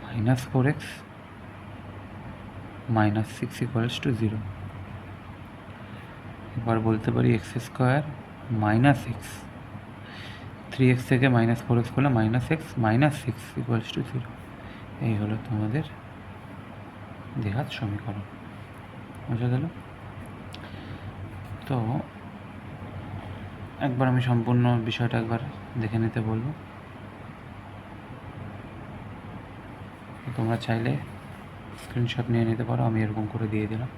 minus 4x minus 6 equals two 0। এবার বলতে পারি x² মাইনাস এক্স, 3x থেকে মাইনাস 4x করলে minus x minus 6 equals two 0। এই হলো তোমাদের দ্বিঘাত সমীকরণ। বোঝা গেল? তো একবার আমি সম্পূর্ণ বিষয়টা একবার দেখে নিতে বলবো। তোমরা চাইলে স্ক্রিনশট নিয়ে নিতে পারো, আমি এরকম করে দিয়ে দিলাম।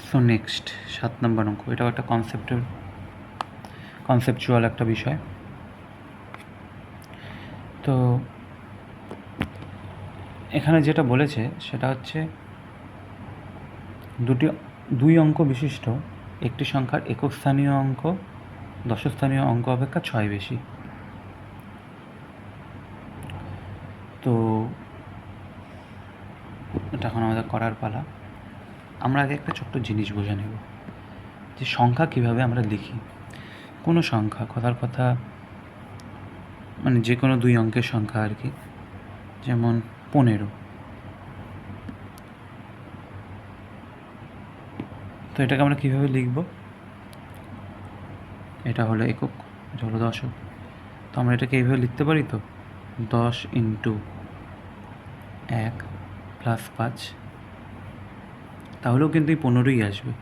সো নেক্সট 7 নম্বর অঙ্ক। এটাও একটা কনসেপচুয়াল একটা বিষয়। তো এখানে যেটা বলেছে সেটা হচ্ছে 2 অঙ্ক বিশিষ্ট একটি সংখ্যার একক স্থানীয় অঙ্ক দশস্থানীয় অঙ্ক অপেক্ষা 6 বেশি। তো এটা এখন আমাদের করার পালা। আমরা আগে একটা ছোট্ট জিনিস বুঝে নেব। যে সংখ্যা কীভাবে আমরা লিখি। কোনো সংখ্যা, কথার কথা মানে যে কোনো 2 অঙ্কের সংখ্যা আর কি, যেমন 15। তো এটাকে আমরা কীভাবে লিখব? এটা হলো একক, এটা হলো দশক। তো আমরা এটাকে এইভাবে লিখতে পারি তো, 10 × 1 + 5, তাহলেও কিন্তু এই 15ই আসবে।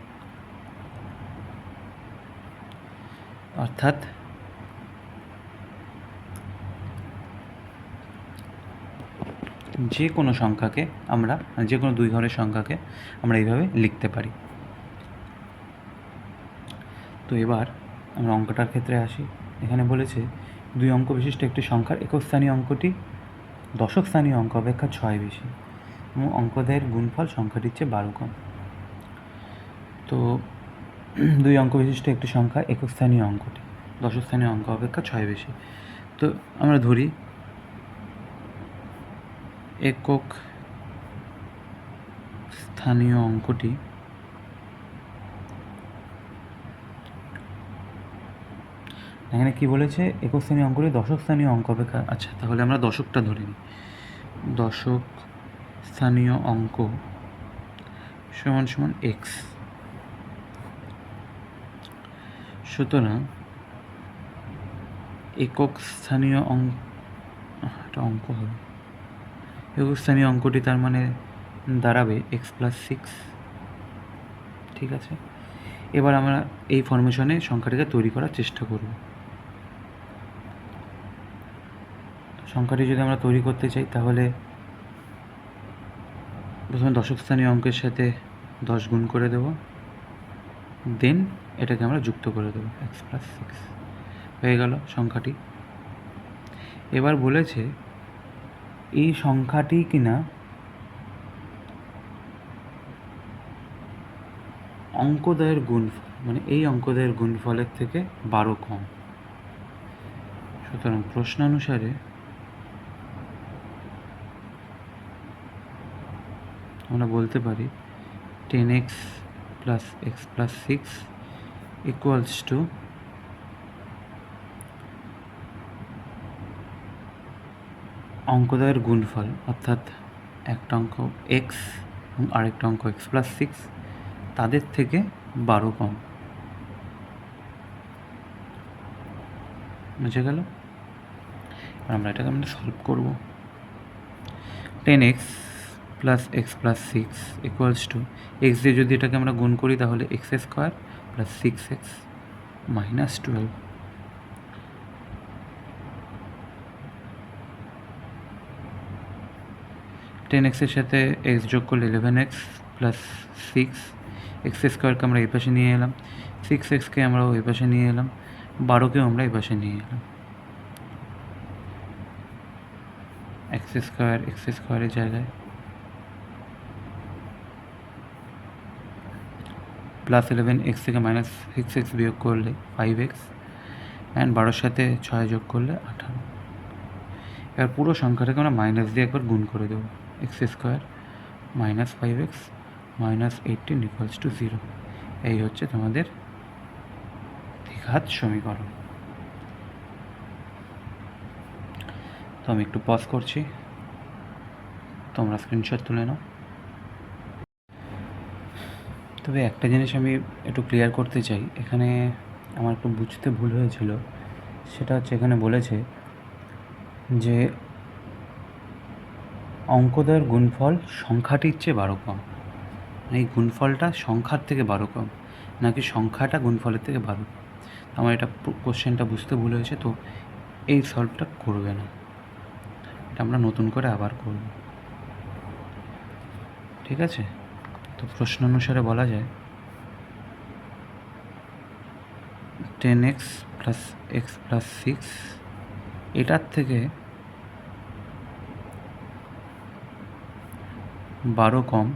অর্থাৎ যে কোনো সংখ্যাকে আমরা, যে কোনো 2 ঘরের সংখ্যাকে আমরা এইভাবে লিখতে পারি। তো এবার আমরা অঙ্কটার ক্ষেত্রে আসি। এখানে বলেছে 2 অঙ্ক বিশিষ্ট একটি সংখ্যার একক স্থানীয় অঙ্কটি দশক স্থানীয় অঙ্ক অপেক্ষা 6 বেশি এবং অঙ্কদের গুণফল সংখ্যাটির চেয়ে 12 কম। তো 2 অঙ্ক বিশিষ্ট একটি সংখ্যা একক স্থানীয় অঙ্কটি দশক স্থানীয় অঙ্ক অপেক্ষা 6 বেশি। তো আমরা ধরি একক স্থানীয় অঙ্কটি এখানে কি বলেছে, একক স্থানীয় অঙ্কটি দশক স্থানীয় অঙ্ক অপেক্ষা, আচ্ছা তাহলে আমরা দশকটা ধরে নিই। দশক স্থানীয় অঙ্ক সমান সমান এক্স। সুতরাং একক স্থানীয় অঙ্ক হবে, একক স্থানীয় অঙ্কটি তার মানে দাঁড়াবে x + 6। ঠিক আছে, এবার আমরা এই ফরমেশনে সংখ্যাটিকে তৈরি করার চেষ্টা করব। সংখ্যাটি যদি আমরা তৈরি করতে চাই তাহলে প্রথমে দশক স্থানীয় অঙ্কের সাথে 10 গুণ করে দেব, দেন এটাকে আমরা যুক্ত করে দেবো, x + 6 হয়ে গেল সংখ্যাটি। এবার বলেছে এই সংখ্যাটি কিনা অঙ্কদ্বয়ের গুণফল, মানে এই অঙ্কদ্বয়ের গুণফলের থেকে 12 কম। সুতরাং প্রশ্নানুসারে আমরা বলতে পারি 10x + x + 6 = অঙ্কদ্বয়ের গুণফল, অর্থাৎ একটা অঙ্ক x এবং আরেকটা অঙ্ক x + 6, তাদের থেকে 12 কম। বুঝে গেল? আমরা এটাকে সলভ করব। 10x + x + 6 = x দিয়ে যদি এটাকে আমরা গুণ করি তাহলে x² + 6x - 12। এর সাথে x যোগ করলে 11x + 6, x² আমরা এই পাশে নিয়ে এলাম, 6xকে আমরা ওই পাশে নিয়ে এলাম, 12কেও আমরা এই পাশে নিয়ে এলাম। x² এর জায়গায় +11x থেকে -6x বিয়োগ করলে 5x, অ্যান্ড 12-র সাথে 6 যোগ করলে 18। এবার পুরো সংখ্যাটাকে আমরা মাইনাস দিয়ে একবার গুণ করে দেবো, x² - 5x - 18 = 0। এই হচ্ছে তোমাদের দ্বিঘাত সমীকরণ। তো আমি একটু পজ করছি, তোমরা স্ক্রিনশট তুলে নাও। তবে একটা জিনিস আমি একটু ক্লিয়ার করতে চাই, এখানে আমার একটু বুঝতে ভুল হয়েছিল। সেটা হচ্ছে এখানে বলেছে যে অঙ্কদ্বয়ের গুণফল সংখ্যাটির চেয়ে 12 কম। এই গুণফলটা সংখ্যার থেকে 12 কম, নাকি সংখ্যাটা গুণফলের থেকে 12 কম। আমার এটা কোশ্চেনটা বুঝতে ভুল হয়েছে, তো এই সলভটা করবে না, এটা আমরা নতুন করে আবার করব। ঠিক আছে, তো প্রশ্ন অনুসারে বলা যায় 10x + x + 6 এটার থেকে 12 কম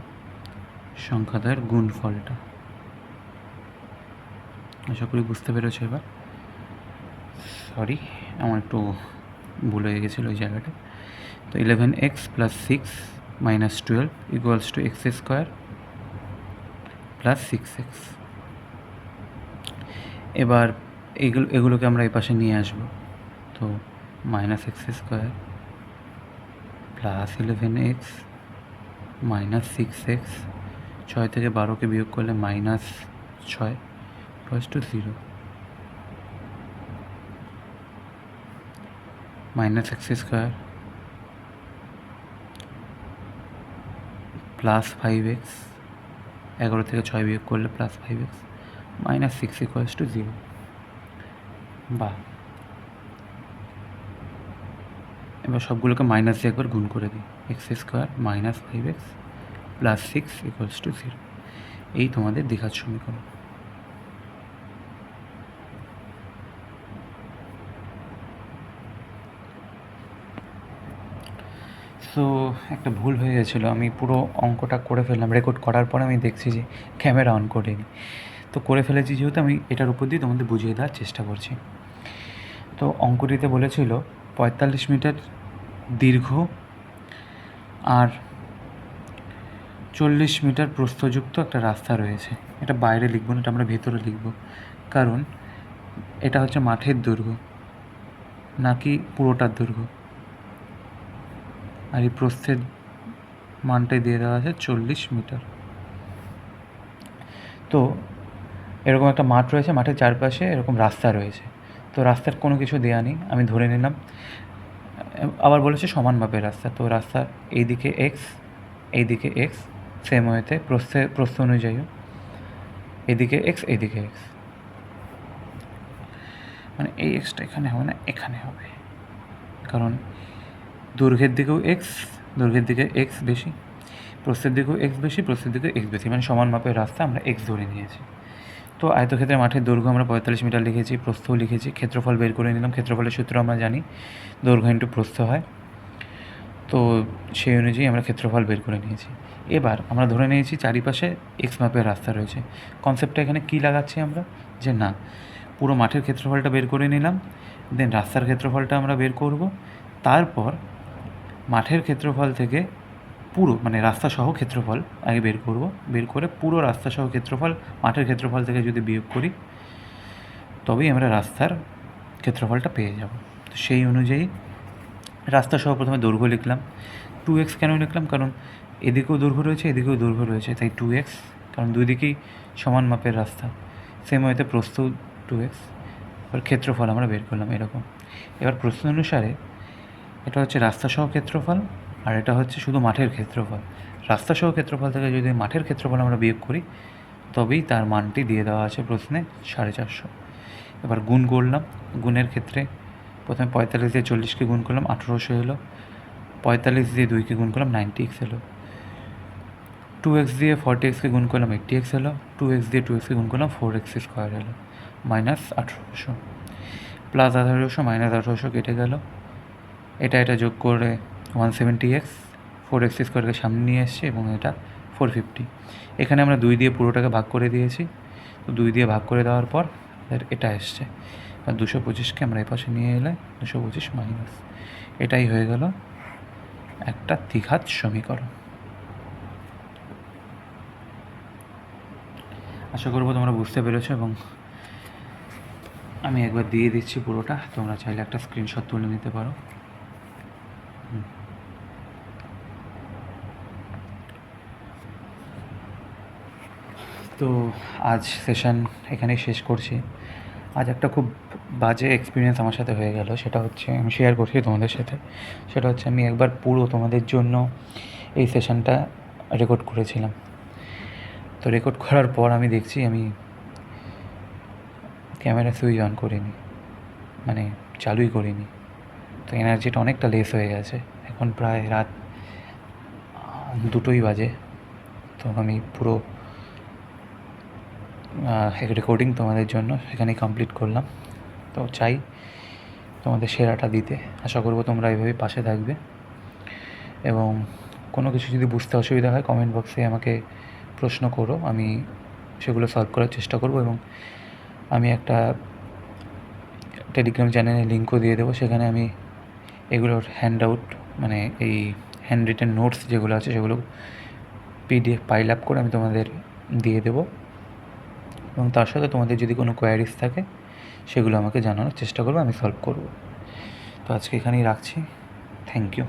সংখ্যাদ্বয়ের গুণফলটা। আশা করি বুঝতে পেরেছো এবার। সরি, আমার একটু ভুল হয়ে গেছিলো ওই জায়গাটা। তো 11x + 6 - 12 = x² + 6x। এবার এগুলোকে আমরা এই পাশে নিয়ে আসবো। তো minus x square plus 11x minus 6x, 6 থেকে 12কে বিয়োগ করলে -6 equals two 0, minus x square plus 5x, 11 থেকে 6 বিয়োগ করলে plus 5x minus 6 equals two 0। বা এবার সবগুলোকে মাইনাস দিয়ে একবার গুণ করে দিই, x square minus 5x plus 6 equals two 0। এই তোমাদের দ্বিঘাত সমীকরণ। সো একটা ভুল হয়ে গেছিলো, আমি পুরো অঙ্কটা করে ফেললাম, রেকর্ড করার পরে আমি দেখছি যে ক্যামেরা অন করিনি। তো করে ফেলেছি যেহেতু, আমি এটার উপর দিয়ে তোমাদের বুঝিয়ে দেওয়ার চেষ্টা করছি। তো অঙ্কটিতে বলেছিল 45 মিটার দীর্ঘ আর 40 মিটার প্রস্থযুক্ত একটা রাস্তা রয়েছে। এটা বাইরে লিখবো না, এটা আমরা ভেতরে লিখব, কারণ এটা হচ্ছে মাঠের দৈর্ঘ্য নাকি পুরোটার দৈর্ঘ্য। আর এই প্রস্থের মানটাই দিয়ে দেওয়া আছে 40 মিটার। তো এরকম একটা মাঠ রয়েছে, মাঠের চারপাশে এরকম রাস্তা রয়েছে। তো রাস্তার কোনো কিছু দেওয়া নেই, আমি ধরে নিলাম। আবার বলেছে সমান মাপের রাস্তা, তো রাস্তার এইদিকে এক্স, এইদিকে এক্স, সেম ওয়েতে প্রস্থ অনুযায়ীও এদিকে এক্স, এইদিকে এক্স, মানে এই এক্সটা এখানে হবে না, এখানে হবে, কারণ দৈর্ঘ্যের দিকেও এক্স, দৈর্ঘ্যের দিকে এক্স বেশি, প্রস্থের দিকেও এক্স বেশি, প্রস্থের দিকে এক্স বেশি, মানে সমান মাপের রাস্তা আমরা এক্স ধরে নিয়েছি। তো আয়তক্ষেত্রের মাঠের দৈর্ঘ্য আমরা 45 মিটার লিখেছি, প্রস্থও লিখেছি, ক্ষেত্রফল বের করে নিলাম। ক্ষেত্রফলের সূত্র আমরা জানি, দৈর্ঘ্য ইন্টু প্রস্থ হয়। তো সেই অনুযায়ী আমরা ক্ষেত্রফল বের করে নিয়েছি। এবার আমরা ধরে নিয়েছি চারিপাশে এক্স মাপের রাস্তা রয়েছে। কনসেপ্টটা এখানে কী লাগাচ্ছি আমরা, যে না, পুরো মাঠের ক্ষেত্রফলটা বের করে নিলাম, দেন রাস্তার ক্ষেত্রফলটা আমরা বের করব, তারপর মাঠের ক্ষেত্রফল থেকে পুরো, মানে রাস্তা সহ ক্ষেত্রফল আগে বের করব, বের করে পুরো রাস্তা সহ ক্ষেত্রফল মাঠের ক্ষেত্রফল থেকে যদি বিয়োগ করি, তবেই আমরা রাস্তার ক্ষেত্রফলটা পেয়ে যাব। তো সেই অনুযায়ী রাস্তা সহ প্রথমে দৈর্ঘ্য লিখলাম। 2x কেন লিখলাম, কারণ এদিকেও দৈর্ঘ্য রয়েছে, এদিকেও দৈর্ঘ্য রয়েছে, তাই 2x, কারণ দুই দিকেই সমান মাপের রাস্তা। সেম হয়তো প্রস্থ 2x। এবার ক্ষেত্রফল আমরা বের করলাম এরকম। এবার প্রশ্ন অনুসারে এটা হচ্ছে রাস্তা সহ ক্ষেত্রফল, আর এটা হচ্ছে শুধু মাঠের ক্ষেত্রফল। রাস্তা সহ ক্ষেত্রফল থেকে যদি মাঠের ক্ষেত্রফল আমরা বিয়োগ করি, তবেই তার মানটি দিয়ে দেওয়া আছে প্রশ্নে 450। এবার গুণ করলাম, গুণের ক্ষেত্রে প্রথমে 45 দিয়ে 40কে গুণ করলাম, 1800 এলো। 45 দিয়ে 2কে গুণ করলাম, 90x এলো। 2x দিয়ে 40xকে গুণ করলাম, 80x এলো। 2x দিয়ে 2xকে গুণ করলাম, 4x স্কোয়ার এলো, মাইনাস 1800। প্লাস 1800 মাইনাস 1800 কেটে গেল, এটা যোগ করে 170x, 4x স্কোয়ারকে সামনে নিয়ে এসছে, এবং এটা 450। এখানে আমরা 2 দিয়ে পুরোটাকে ভাগ করে দিয়েছি, তো 2 দিয়ে ভাগ করে দেওয়ার পর এটা এসছে। আর 225কে আমরা এপাশে নিয়ে এলে 225 মাইনাস, এটাই হয়ে গেল একটা দ্বিঘাত সমীকরণ। আশা করবো তোমরা বুঝতে পেরেছো, এবং আমি একবার দিয়ে দিচ্ছি পুরোটা, তোমরা চাইলে একটা স্ক্রিনশট তুলে নিতে পারো। তো আজ সেশন এখানেই শেষ করছি। আজ একটা খুব বাজে এক্সপিরিয়েন্স আমার সাথে হয়ে গেল, সেটা হচ্ছে আমি শেয়ার করছি তোমাদের সাথে। সেটা হচ্ছে আমি একবার পুরো তোমাদের জন্য এই সেশনটা রেকর্ড করেছিলাম। তো রেকর্ড করার পর আমি দেখছি আমি ক্যামেরা সুইচ অন করিনি, মানে চালুই করিনি। তো এনার্জিটা অনেকটা লেস হয়ে গেছে। এখন প্রায় রাত 2টোই বাজে। তো আমি পুরো রেকর্ডিং তোমাদের জন্য এখানেই কমপ্লিট করলাম। তো চাই তোমাদের সেরাটা দিতে। আশা করবো তোমরা এইভাবেই পাশে থাকবে, এবং কোনো কিছু যদি বুঝতে অসুবিধা হয় কমেন্ট বক্সে আমাকে প্রশ্ন করো, আমি সেগুলো সলভ করার চেষ্টা করব। এবং আমি একটা টেলিগ্রাম চ্যানেলের লিঙ্কও দিয়ে দেবো, সেখানে আমি এগুলোর হ্যান্ড আউট, মানে এই হ্যান্ড রিটেন নোটস যেগুলো আছে সেগুলো PDF পাইল আপ করে আমি তোমাদের দিয়ে দেবো। এবং তার সাথে তোমাদের যদি কোনো কোয়ারিজ থাকে সেগুলো আমাকে জানানোর চেষ্টা করবে, আমি সলভ করব। তো আজকে এখানেই রাখছি। Thank you.